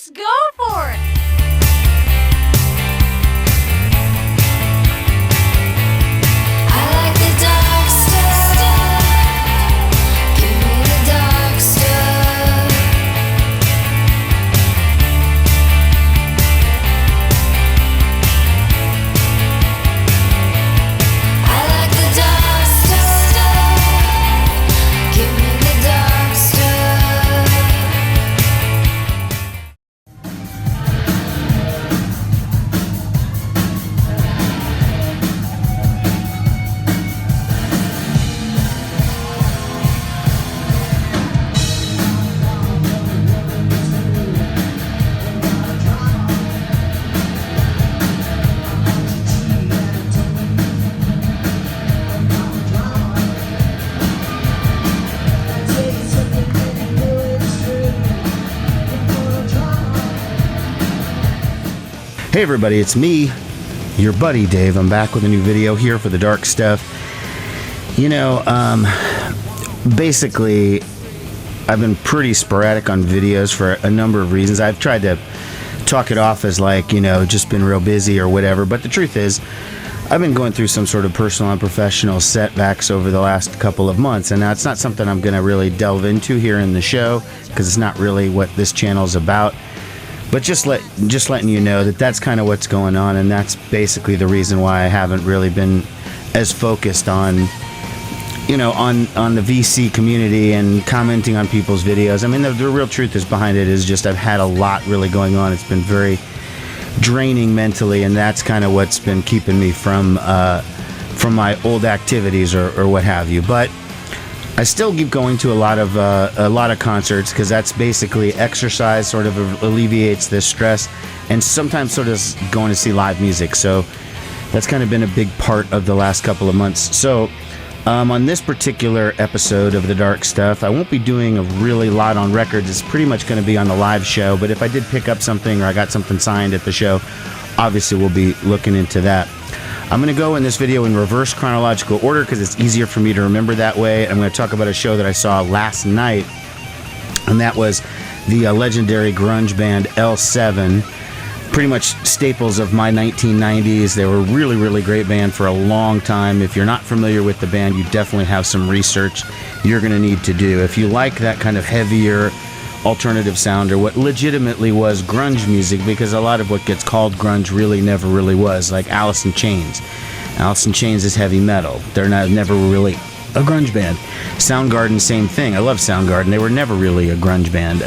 Let's go for it! I like the dark stuff. Give me the dark stuff. I like the dark stuff. Give me the dark stuff. Hey everybody, it's me, your buddy Dave. I'm back with a new video here for the dark stuff. You know, basically, I've been pretty sporadic on videos for a number of reasons. I've tried to talk it off as like, you know, just been real busy or whatever, but the truth is, I've been going through some sort of personal and professional setbacks over the last couple of months, and now it's not something I'm going to really delve into here in the show, because it's not really what this channel's about. But just letting you know that that's kind of what's going on, and that's basically the reason why I haven't really been as focused on, you know, on the VC community and commenting on people's videos. I mean, the real truth is behind it is just I've had a lot really going on. It's been very draining mentally, and that's kind of what's been keeping me from my old activities or what have you. But I still keep going to a lot of concerts, because that's basically exercise, sort of alleviates this stress, and sometimes sort of going to see live music. So that's kind of been a big part of the last couple of months. So on this particular episode of The Dark Stuff, I won't be doing a really lot on records. It's pretty much going to be on the live show, but if I did pick up something or I got something signed at the show, obviously we'll be looking into that. I'm going to go in this video in reverse chronological order because it's easier for me to remember that way. I'm going to talk about a show that I saw last night, and that was the legendary grunge band L7. Pretty much staples of my 1990s. They were a really, really great band for a long time. If you're not familiar with the band, you definitely have some research you're going to need to do. If you like that kind of heavier alternative sound, or what legitimately was grunge music, because a lot of what gets called grunge really never really was, like Alice in Chains. Alice in Chains is heavy metal. They're never really a grunge band. Soundgarden, same thing. I love Soundgarden. They were never really a grunge band.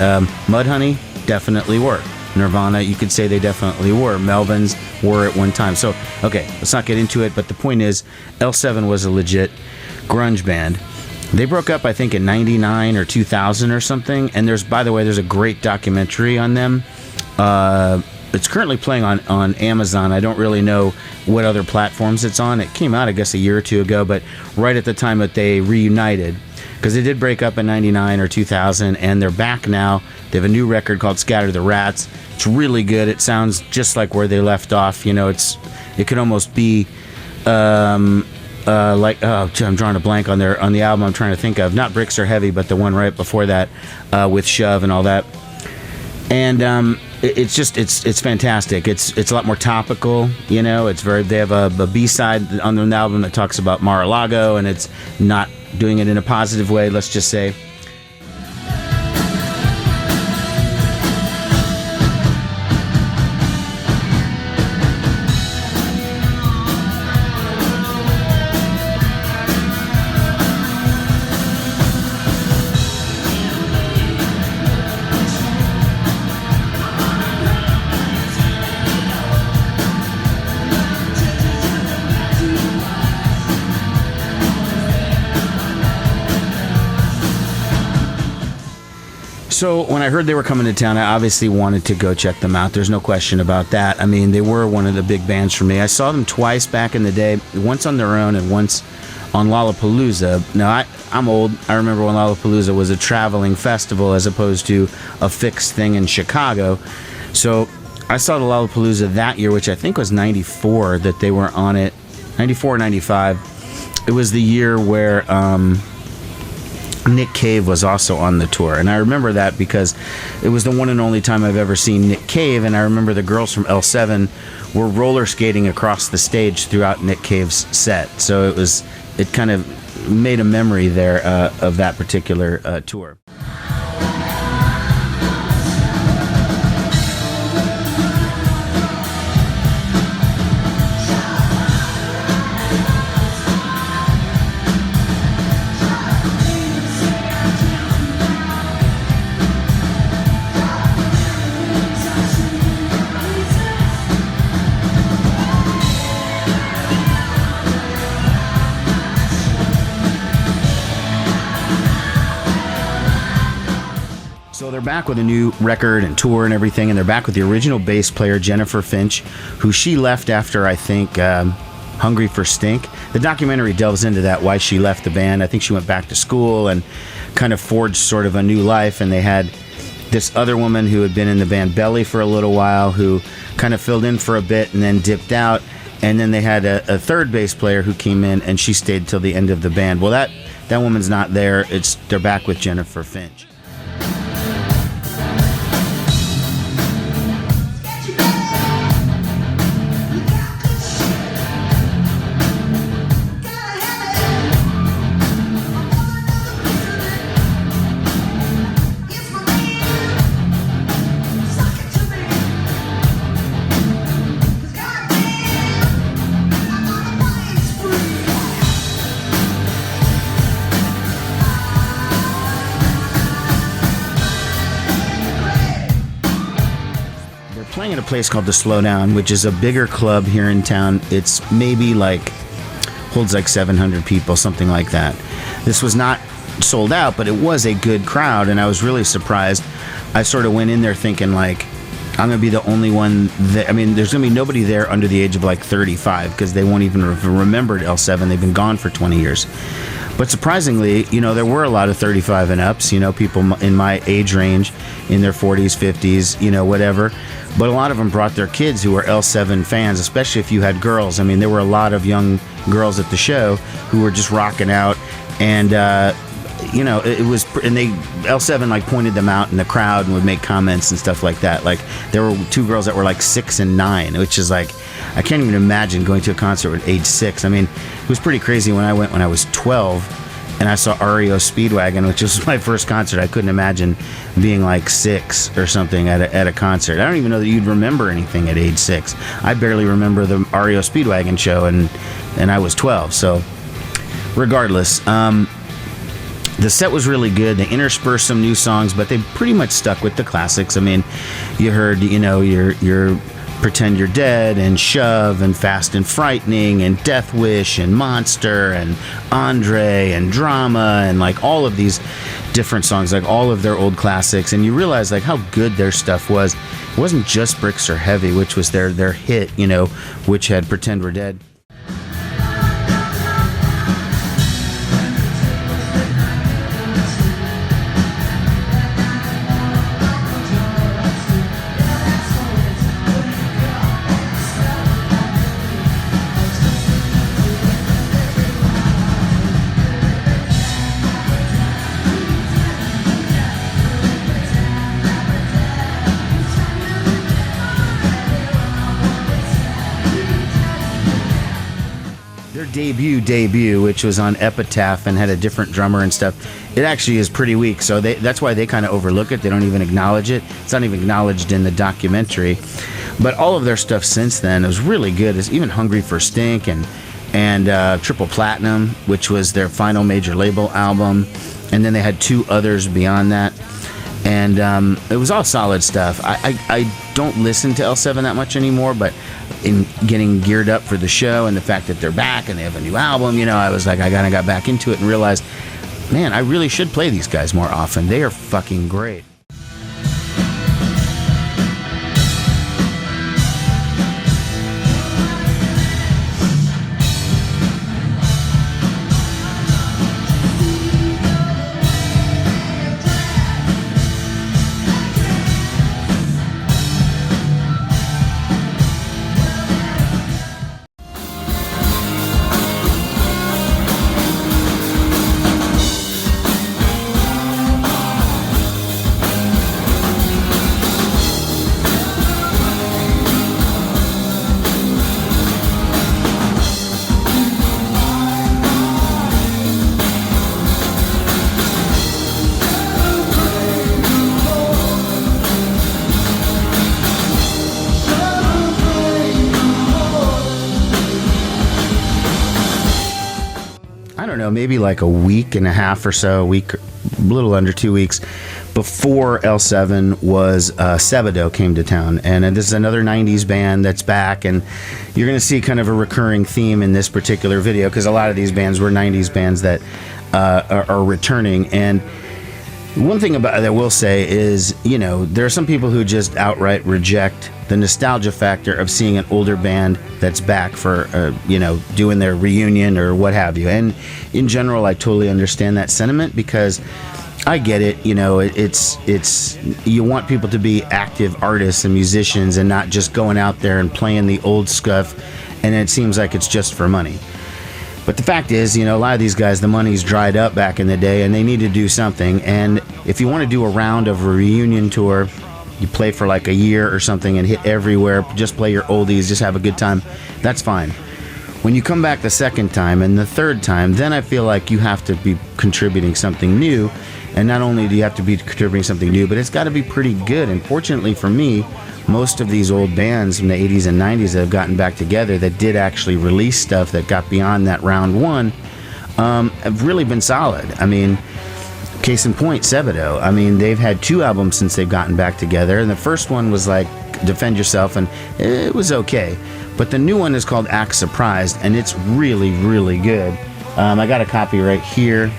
Mudhoney definitely were. Nirvana, you could say they definitely were. Melvins were at one time. So, okay, let's not get into it, but the point is, L7 was a legit grunge band. They broke up, I think, in 99 or 2000 or something, and by the way, there's a great documentary on them. It's currently playing on Amazon. I don't really know what other platforms it's on. It came out, I guess, a year or two ago, but right at the time that they reunited, because they did break up in 99 or 2000, and they're back now. They have a new record called Scatter the Rats. It's really good. It sounds just like where they left off. You know, it could almost be I'm drawing a blank on the album I'm trying to think of. Not Bricks Are Heavy, but the one right before that, with Shove and all that. And it's fantastic. It's a lot more topical. You know, they have a B-side on the album that talks about Mar-a-Lago, and it's not doing it in a positive way, let's just say. So when I heard they were coming to town, I obviously wanted to go check them out. There's no question about that. I mean, they were one of the big bands for me. I saw them twice back in the day, once on their own and once on Lollapalooza. Now, I'm old. I remember when Lollapalooza was a traveling festival as opposed to a fixed thing in Chicago. So I saw the Lollapalooza that year, which I think was 94 that they were on it. 94 or 95. It was the year where Nick Cave was also on the tour, and I remember that because it was the one and only time I've ever seen Nick Cave, and I remember the girls from L7 were roller skating across the stage throughout Nick Cave's set, so it kind of made a memory there of that particular tour. So they're back with a new record and tour and everything, and they're back with the original bass player, Jennifer Finch, who she left after, I think, Hungry for Stink. The documentary delves into that, why she left the band. I think she went back to school and kind of forged sort of a new life, and they had this other woman who had been in the band Belly for a little while who kind of filled in for a bit and then dipped out, and then they had a third bass player who came in, and she stayed till the end of the band. Well, that woman's not there. They're back with Jennifer Finch. Playing at a place called the Slowdown, which is a bigger club here in town. It's maybe holds like 700 people, something like that. This was not sold out, but it was a good crowd, and I was really surprised. I sort of went in there thinking I'm going to be the only one that, there's going to be nobody there under the age of 35 because they won't even have remembered L7. They've been gone for 20 years. But surprisingly, there were a lot of 35 and ups, people in my age range, in their 40s, 50s, whatever. But a lot of them brought their kids who were L7 fans, especially if you had girls. There were a lot of young girls at the show who were just rocking out. And, it was, and L7 pointed them out in the crowd and would make comments and stuff like that. There were two girls that were 6 and 9, which is I can't even imagine going to a concert at age 6. It was pretty crazy when I went when I was 12 and I saw REO Speedwagon, which was my first concert. I couldn't imagine being 6 or something at a concert. I don't even know that you'd remember anything at age 6. I barely remember the REO Speedwagon show, and I was 12. So regardless, the set was really good. They interspersed some new songs, but they pretty much stuck with the classics. You heard, your Pretend You're Dead and Shove and Fast and Frightening and Death Wish and Monster and Andre and Drama and all of these different songs, all of their old classics. And you realize how good their stuff was. It wasn't just Bricks or Heavy, which was their hit, which had Pretend We're Dead. Debut, which was on Epitaph and had a different drummer and stuff, it actually is pretty weak. So that's why they kind of overlook it. They don't even acknowledge it. It's not even acknowledged in the documentary. But all of their stuff since then is really good. It's even Hungry for Stink and Triple Platinum, which was their final major label album. And then they had 2 others beyond that. And it was all solid stuff. I don't listen to L7 that much anymore, but in getting geared up for the show and the fact that they're back and they have a new album, I was I kind of got back into it and realized, man, I really should play these guys more often. They are fucking great. know, maybe like a week and a half or so, a little under 2 weeks before L7 was Sebadoh came to town. And this is another 90s band that's back, and you're going to see kind of a recurring theme in this particular video, because a lot of these bands were 90s bands that are returning. And one thing about that I will say is, you know, there are some people who just outright reject the nostalgia factor of seeing an older band that's back for, you know, doing their reunion or what have you. And in general, I totally understand that sentiment, because I get it. You know, it's you want people to be active artists and musicians and not just going out there and playing the old stuff, and it seems like it's just for money. But the fact is, you know, a lot of these guys, the money's dried up back in the day, and they need to do something. And if you want to do a round of a reunion tour, you play for like a year or something and hit everywhere, just play your oldies, just have a good time, that's fine. When you come back the second time and the third time, then I feel like you have to be contributing something new. And not only do you have to be contributing something new, but it's got to be pretty good. And fortunately for me, most of these old bands from the 80s and 90s that have gotten back together that did actually release stuff that got beyond that round one have really been solid. I mean, case in point, Sebadoh. I mean, they've had 2 albums since they've gotten back together, and the first one was like Defend Yourself, and it was okay. But the new one is called Act Surprised, and it's really, really good. I got a copy right here.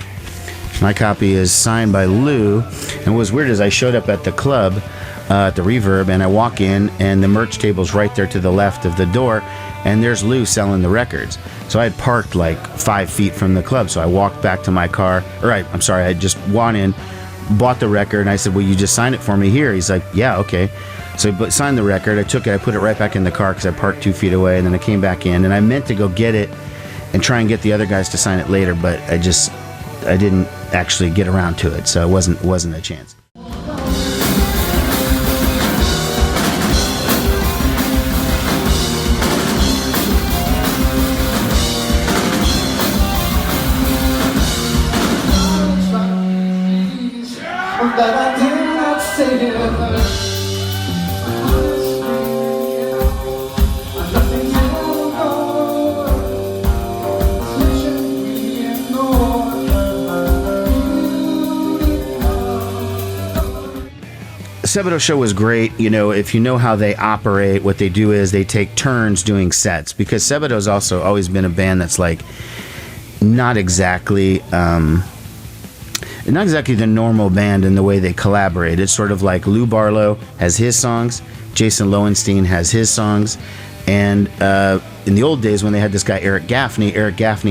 My copy is signed by Lou, and what was weird is I showed up at the club at the Reverb, and I walk in, and the merch table's right there to the left of the door, and there's Lou selling the records. So I had parked like 5 feet from the club, so I walked back to my car, I just went in, bought the record, and I said, will you just sign it for me here? He's like, yeah, okay. So I signed the record, I took it, I put it right back in the car because I parked 2 feet away, and then I came back in, and I meant to go get it and try and get the other guys to sign it later, but I didn't actually get around to it, so it wasn't a chance. That I did not say it. Nothing Sebadoh show was great. You know, if you know how they operate, what they do is they take turns doing sets, because Sebadoh's also always been a band that's like not exactly the normal band in the way they collaborate. It's sort of like Lou Barlow has his songs, Jason Lowenstein has his songs, and in the old days when they had this guy Eric Gaffney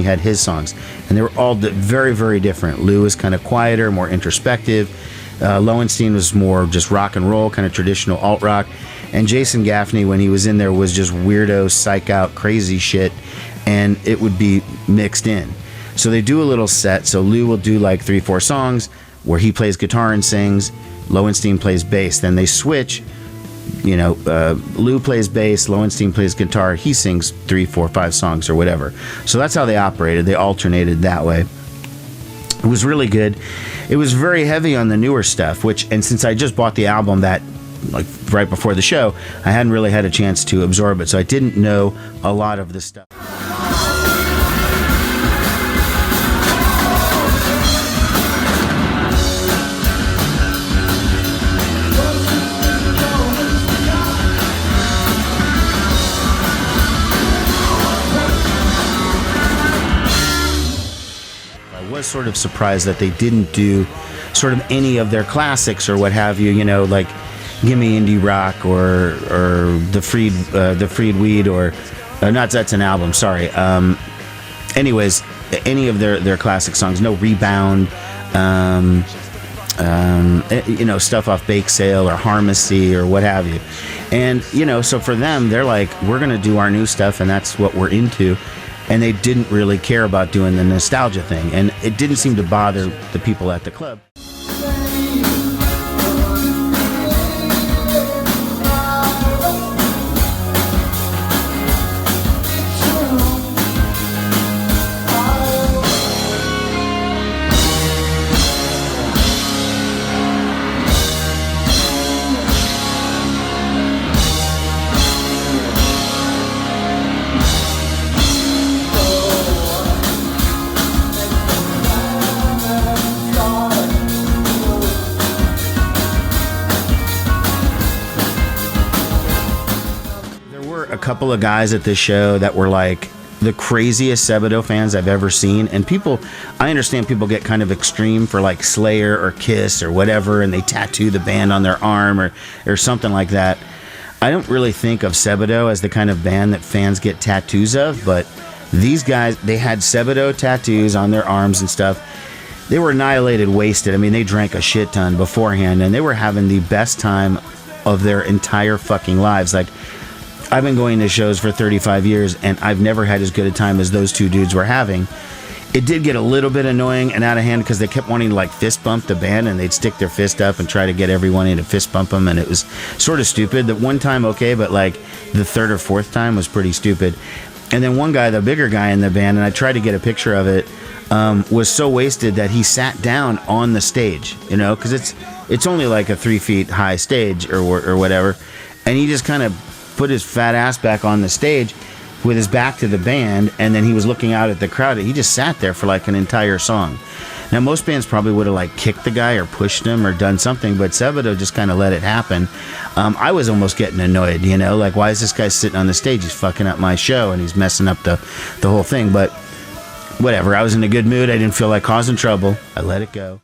had his songs, and they were all very, very different. Lou is kind of quieter, more introspective. Lowenstein was more just rock and roll, kind of traditional alt rock, and Jason Gaffney, when he was in there, was just weirdo, psych out, crazy shit, and it would be mixed in. So they do a little set. So Lou will do like 3-4 songs where he plays guitar and sings, Lowenstein plays bass. Then they switch, you know, Lou plays bass, Lowenstein plays guitar, he sings 3, 4, 5 songs or whatever. So that's how they operated. They alternated that way. It was really good. It was very heavy on the newer stuff, and since I just bought the album that like right before the show, I hadn't really had a chance to absorb it. So I didn't know a lot of the stuff. Was sort of surprised that they didn't do sort of any of their classics or what have you, you know, like Gimme Indie Rock or the Freed Weed or not, that's an album, sorry. Anyways, any of their classic songs, no Rebound, you know, stuff off Bake Sale or Harmacy or what have you. And, you know, so for them, they're like, we're going to do our new stuff, and that's what we're into. And they didn't really care about doing the nostalgia thing, and it didn't seem to bother the people at the club. couple of guys at this show that were like the craziest Sebadoh fans I've ever seen. And people, I understand people get kind of extreme for like Slayer or Kiss or whatever, and they tattoo the band on their arm or something like that. I don't really think of Sebadoh as the kind of band that fans get tattoos of, but these guys, they had Sebadoh tattoos on their arms and stuff. They were annihilated, wasted. I mean, they drank a shit ton beforehand, and they were having the best time of their entire fucking lives. Like, I've been going to shows for 35 years, and I've never had as good a time as those two dudes were having. It did get a little bit annoying and out of hand because they kept wanting to like fist bump the band, and they'd stick their fist up and try to get everyone in to fist bump them, and it was sort of stupid. The one time, okay, but like the third or fourth time was pretty stupid. And then one guy, the bigger guy in the band, and I tried to get a picture of it, was so wasted that he sat down on the stage, you know, because it's only like a 3 feet high stage or whatever, and he just kind of put his fat ass back on the stage with his back to the band, and then he was looking out at the crowd. He just sat there for like an entire song. Now, most bands probably would have like kicked the guy or pushed him or done something, but Sebadoh just kind of let it happen. I was almost getting annoyed, you know, like, why is this guy sitting on the stage? He's fucking up my show and he's messing up the whole thing. But whatever, I was in a good mood. I didn't feel like causing trouble. I let it go.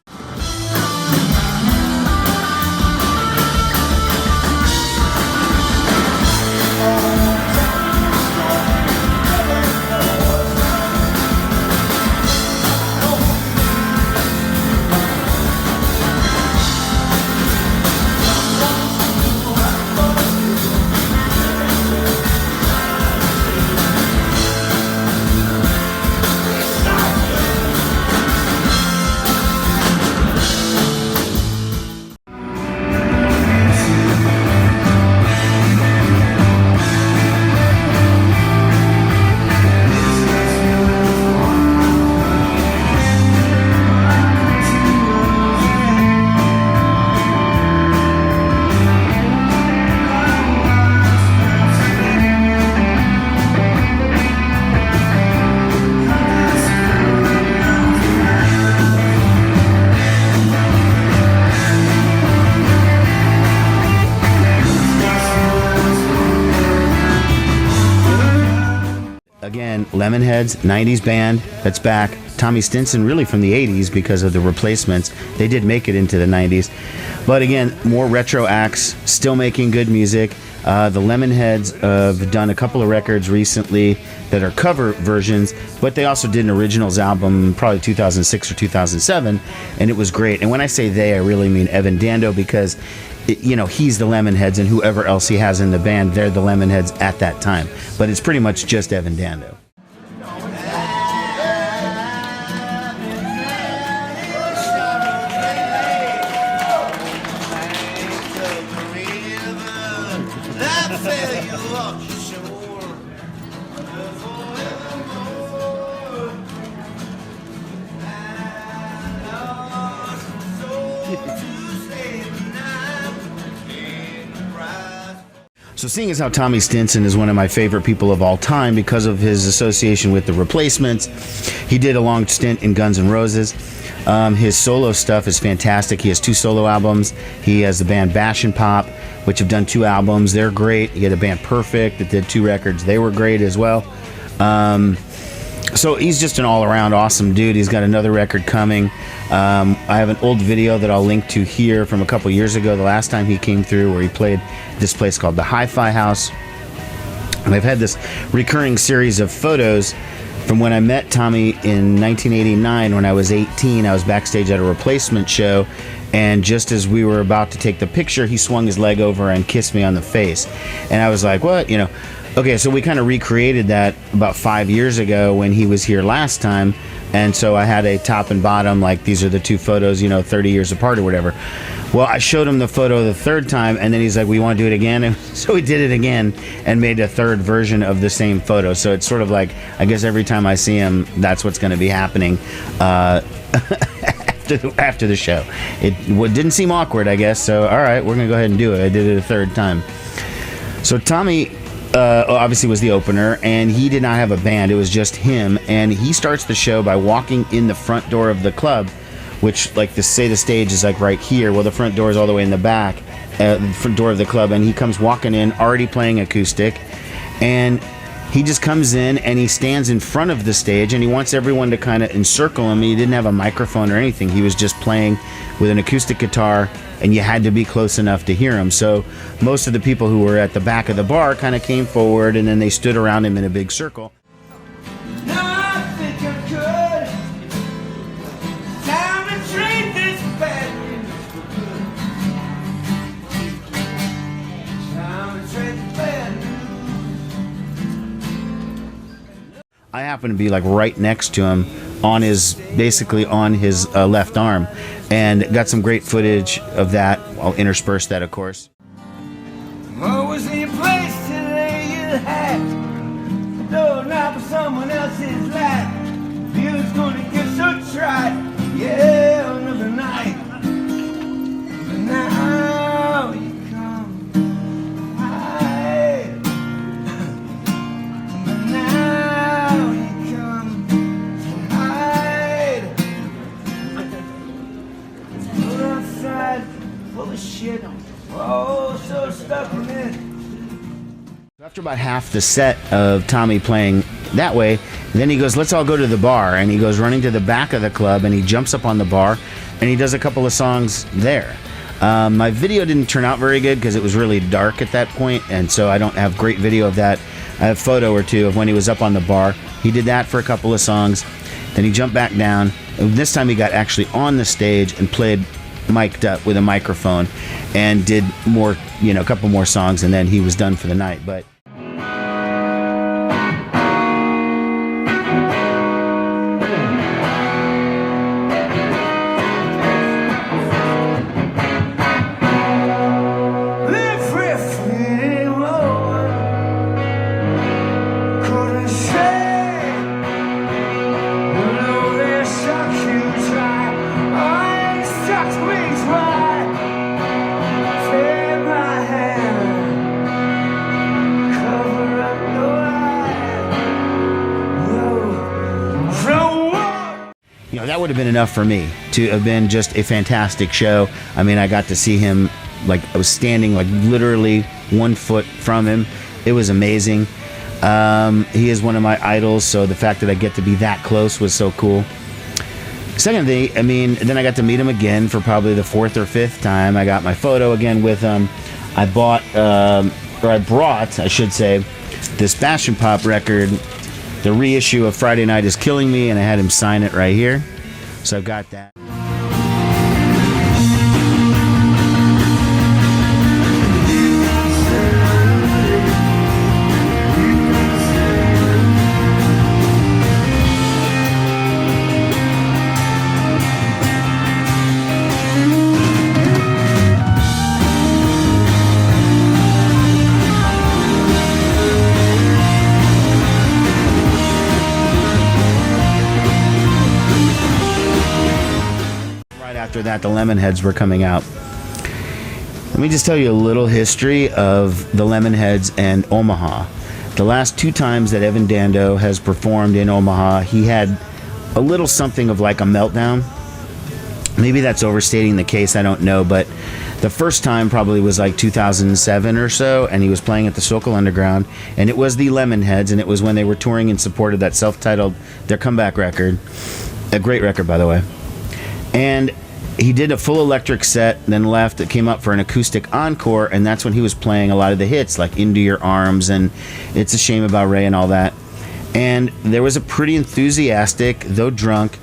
Again, Lemonheads, 90s band that's back. Tommy Stinson, really from the 80s because of the replacements. They did make it into the 90s. But again, more retro acts, still making good music. The Lemonheads have done a couple of records recently that are cover versions, but they also did an originals album probably 2006 or 2007, and it was great. And when I say they, I really mean Evan Dando, because you know, he's the Lemonheads, and whoever else he has in the band, they're the Lemonheads at that time. But it's pretty much just Evan Dando. So seeing as how Tommy Stinson is one of my favorite people of all time because of his association with the Replacements, he did a long stint in Guns N' Roses. His solo stuff is fantastic. He has 2 solo albums. He has the band Bash and Pop, which have done 2 albums. They're great. He had a band Perfect that did 2 records. They were great as well. So he's just an all-around awesome dude. He's got another record coming. I have an old video that I'll link to here from a couple years ago, the last time he came through, where he played this place called the Hi-Fi House. And I've had this recurring series of photos from when I met Tommy in 1989 when I was 18. I was backstage at a Replacement show, and just as we were about to take the picture, he swung his leg over and kissed me on the face. And I was like, what? You know, okay, so we kind of recreated that about 5 years ago when he was here last time. And so I had a top and bottom, like these are the 2 photos, you know, 30 years apart or whatever. Well, I showed him the photo the third time, and then he's like, we want to do it again? And so we did it again and made a third version of the same photo. So it's sort of like, I guess every time I see him, that's what's going to be happening after the show. It didn't seem awkward, I guess. So, all right, we're going to go ahead and do it. I did it a third time. So Tommy obviously was the opener, and he did not have a band. It was just him, and he starts the show by walking in the front door of the club, which, like, say the stage is like right here. Well, the front door is all the way in the back, the front door of the club, and he comes walking in already playing acoustic, and he just comes in and he stands in front of the stage and he wants everyone to kind of encircle him. He didn't have a microphone or anything. He was just playing with an acoustic guitar, and you had to be close enough to hear him. So most of the people who were at the back of the bar kind of came forward, and then they stood around him in a big circle. Now I think I could. Time to treat this bad news for good. Time to treat the bad news. I happened to be like right next to him, basically on his left arm, and got some great footage of that. I'll intersperse that, of course. What was in your place today you had? No, not for someone else's lap. You was gonna get so tried. Yeah, another night. But now you come hide. But now you come hide. Put outside full of shit. Oh, so stuck in it. After about half the set of Tommy playing that way, then he goes, let's all go to the bar. And he goes running to the back of the club, and he jumps up on the bar, and he does a couple of songs there. My video didn't turn out very good because it was really dark at that point, and so I don't have great video of that. I have a photo or two of when he was up on the bar. He did that for a couple of songs. Then he jumped back down, and this time he got actually on the stage and played mic'd up with a microphone and did more, a couple more songs, and then he was done for the night. But that would have been enough for me to have been just a fantastic show. I mean, I got to see him, I was standing literally 1 foot from him. It was amazing. He is one of my idols, so the fact that I get to be that close was so cool. Second thing, then I got to meet him again for probably the 4th or 5th time. I got my photo again with him. I brought, I should say, this Bastion Pop record, the reissue of Friday Night Is Killing Me, and I had him sign it right here. So I've got that. After that, the Lemonheads were coming out. Let me just tell you a little history of the Lemonheads and Omaha. The last 2 times that Evan Dando has performed in Omaha, he had a little something of like a meltdown. Maybe that's overstating the case, I don't know, but the first time probably was like 2007 or so, and he was playing at the Sokol Underground, and it was the Lemonheads, and it was when they were touring in support of that self-titled, their comeback record. A great record, by the way. And he did a full electric set, then left. It came up for an acoustic encore, and that's when he was playing a lot of the hits, like Into Your Arms and It's a Shame About Ray and all that. And there was a pretty enthusiastic, though drunk,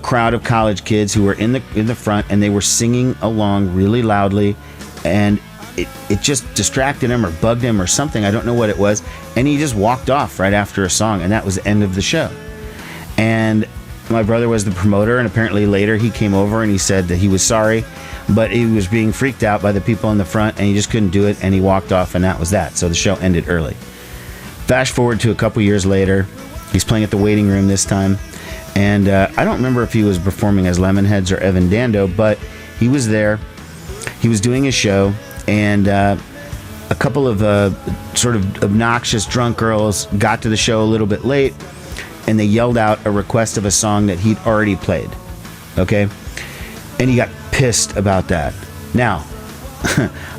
crowd of college kids who were in the front, and they were singing along really loudly, and it just distracted him or bugged him or something. I don't know what it was. And he just walked off right after a song, and that was the end of the show. And my brother was the promoter, and apparently later he came over and he said that he was sorry, but he was being freaked out by the people in the front, and he just couldn't do it, and he walked off, and that was that. So the show ended early. Fast forward to a couple years later, he's playing at the Waiting Room this time, and I don't remember if he was performing as Lemonheads or Evan Dando, but he was there. He was doing his show, and a couple of sort of obnoxious drunk girls got to the show a little bit late, and they yelled out a request of a song that he'd already played, okay? And he got pissed about that. Now,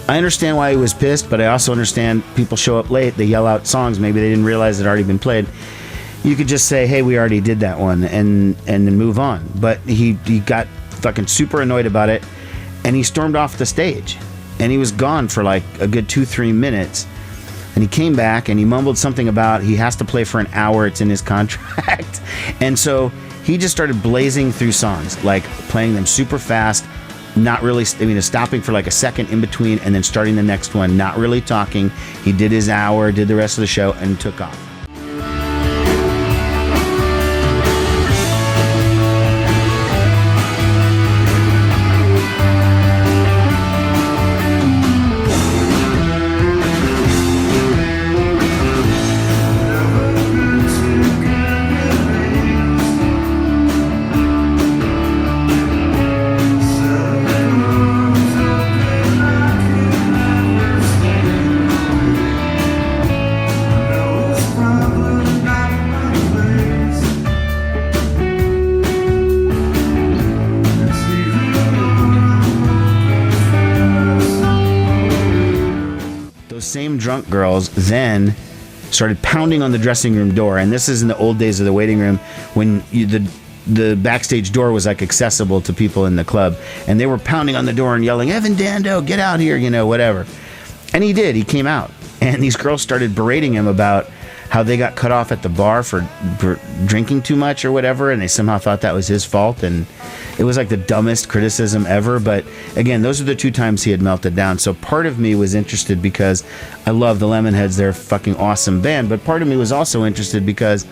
I understand why he was pissed, but I also understand people show up late, they yell out songs, maybe they didn't realize it had already been played. You could just say, hey, we already did that one, and then move on. But he got fucking super annoyed about it, and he stormed off the stage. And he was gone for like a good 2-3 minutes. And he came back and he mumbled something about he has to play for an hour, it's in his contract. And so he just started blazing through songs, like playing them super fast, not really, stopping for like a second in between and then starting the next one, not really talking. He did his hour, did the rest of the show, and took off. Same drunk girls then started pounding on the dressing room door, and this is in the old days of the waiting room when the backstage door was like accessible to people in the club, and they were pounding on the door and yelling, Evan Dando, get out here, whatever. And he did. He came out, and these girls started berating him about how they got cut off at the bar for drinking too much or whatever, and they somehow thought that was his fault, and it was like the dumbest criticism ever. But again, those are the 2 times he had melted down. So part of me was interested because I love the Lemonheads. They're a fucking awesome band. But part of me was also interested because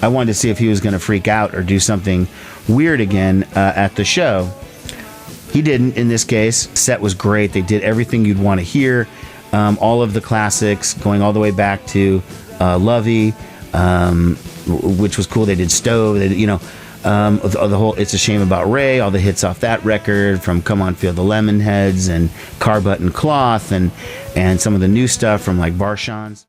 I wanted to see if he was going to freak out or do something weird again at the show. He didn't in this case. Set was great. They did everything you'd want to hear. All of the classics, going all the way back to Lovey, which was cool. They did Stove. They did, the whole It's a Shame About Ray, all the hits off that record, from Come On Feel the Lemonheads and Car Button Cloth, and some of the new stuff from like Barshans.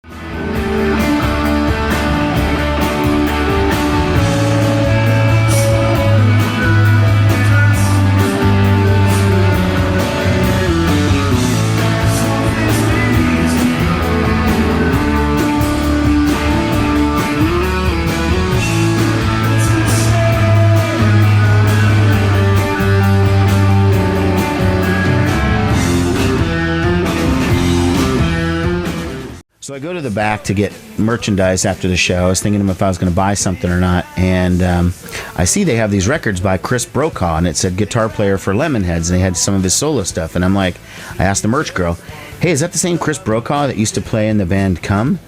So I go to the back to get merchandise after the show. I was thinking if I was going to buy something or not, and I see they have these records by Chris Brokaw, and it said guitar player for Lemonheads, and they had some of his solo stuff. And I asked the merch girl, hey, is that the same Chris Brokaw that used to play in the band Come,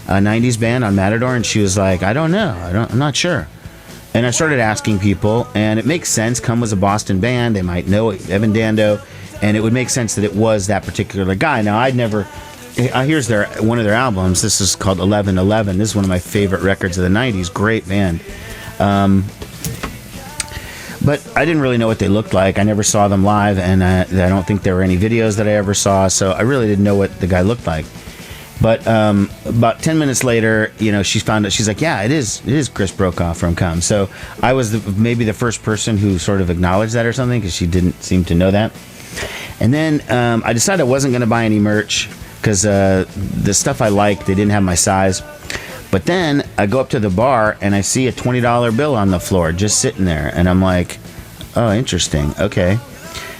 a 90s band on Matador? And she was like, I don't know. I'm not sure. And I started asking people, and it makes sense. Come was a Boston band. They might know Evan Dando, and it would make sense that it was that particular guy. Now, I'd never... Here's one of their albums. This is called 1111. This is one of my favorite records of the 90s. Great band. But I didn't really know what they looked like. I never saw them live, and I don't think there were any videos that I ever saw, so I really didn't know what the guy looked like. But about 10 minutes later, she found out. She's like, yeah, it is Chris Brokaw from Come. So I was maybe the first person who sort of acknowledged that or something, because she didn't seem to know that. And then I decided I wasn't going to buy any merch, because the stuff I liked, they didn't have my size. But then I go up to the bar and I see a $20 bill on the floor just sitting there, and I'm like, oh, interesting, okay.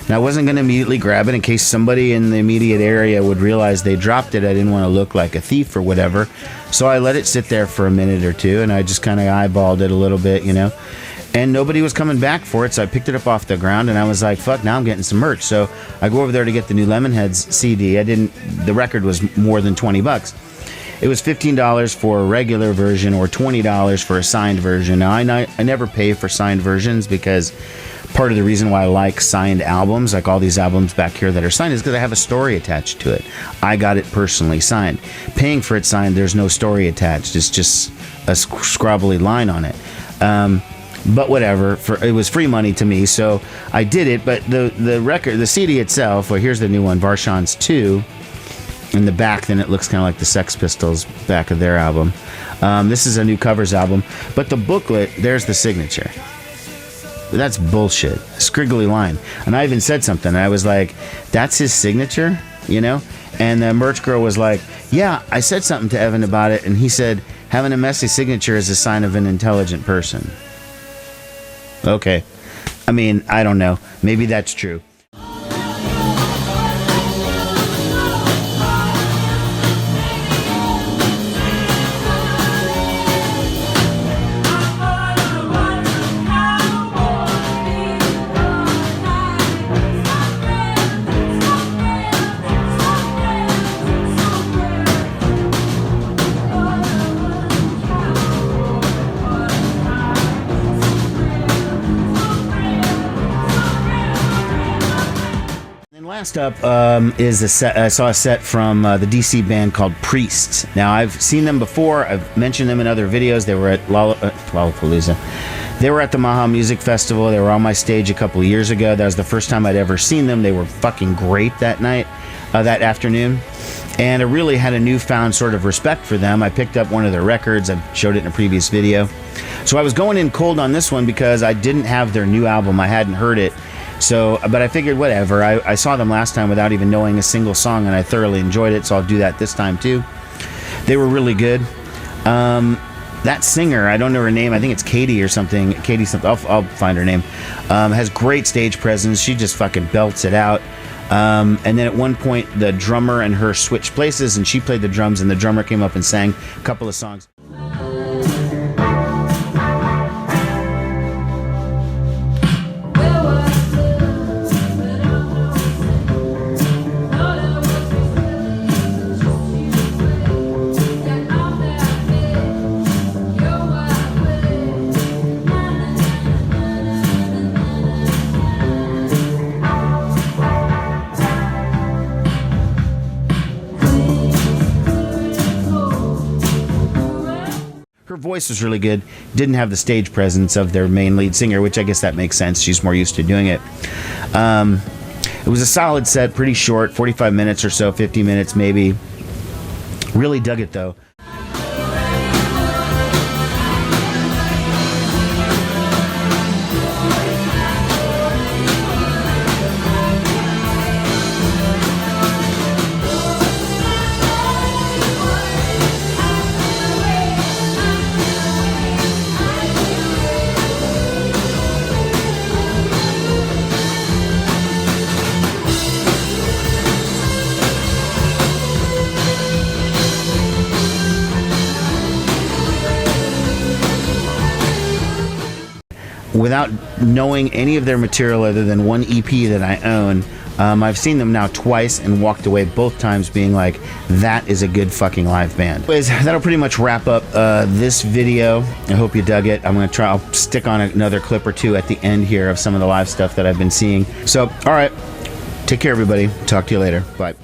Now I wasn't going to immediately grab it in case somebody in the immediate area would realize they dropped it. I didn't want to look like a thief or whatever, so I let it sit there for a minute or two, and I just kind of eyeballed it a little bit, and nobody was coming back for it, so I picked it up off the ground, and I was like, fuck, now I'm getting some merch. So I go over there to get the new Lemonheads CD. The record was more than $20. It was $15 for a regular version or $20 for a signed version. Now, I never pay for signed versions, because part of the reason why I like signed albums, like all these albums back here that are signed, is because I have a story attached to it. I got it personally signed. Paying for it signed, there's no story attached. It's just a scrabbly line on it. But whatever, it was free money to me, so I did it. But the record, the CD itself, well, here's the new one, Varshans 2. In the back, then it looks kind of like the Sex Pistols back of their album. This is a new covers album, but the booklet, there's the signature. That's bullshit. Scriggly line. And I even said something. I was like, that's his signature, you know? And the merch girl was like, yeah, I said something to Evan about it, and he said, having a messy signature is a sign of an intelligent person. Okay. I mean, I don't know. Maybe that's true. Last up is a set. I saw a set from the DC band called Priests. Now, I've seen them before. I've mentioned them in other videos. They were at Lollapalooza. They were at the Maha Music Festival. They were on my stage a couple of years ago. That was the first time I'd ever seen them. They were fucking great that night, that afternoon. And I really had a newfound sort of respect for them. I picked up one of their records. I showed it in a previous video. So I was going in cold on this one because I didn't have their new album. I hadn't heard it. So, but I figured whatever. I saw them last time without even knowing a single song, and I thoroughly enjoyed it, so I'll do that this time too. They were really good. That singer, I don't know her name. I think it's Katie or something. Katie something. I'll find her name. Has great stage presence. She just fucking belts it out. And then at one point, the drummer and her switched places, and she played the drums, and the drummer came up and sang a couple of songs. Her voice was really good. Didn't have the stage presence of their main lead singer, which I guess that makes sense. She's more used to doing it. It was a solid set, pretty short, 45 minutes or so, 50 minutes maybe. Really dug it though. Without knowing any of their material other than one EP that I own, I've seen them now twice and walked away both times being like, that is a good fucking live band. Anyways, that'll pretty much wrap up this video. I hope you dug it. I'll stick on another clip or two at the end here of some of the live stuff that I've been seeing. So, all right. Take care, everybody. Talk to you later. Bye.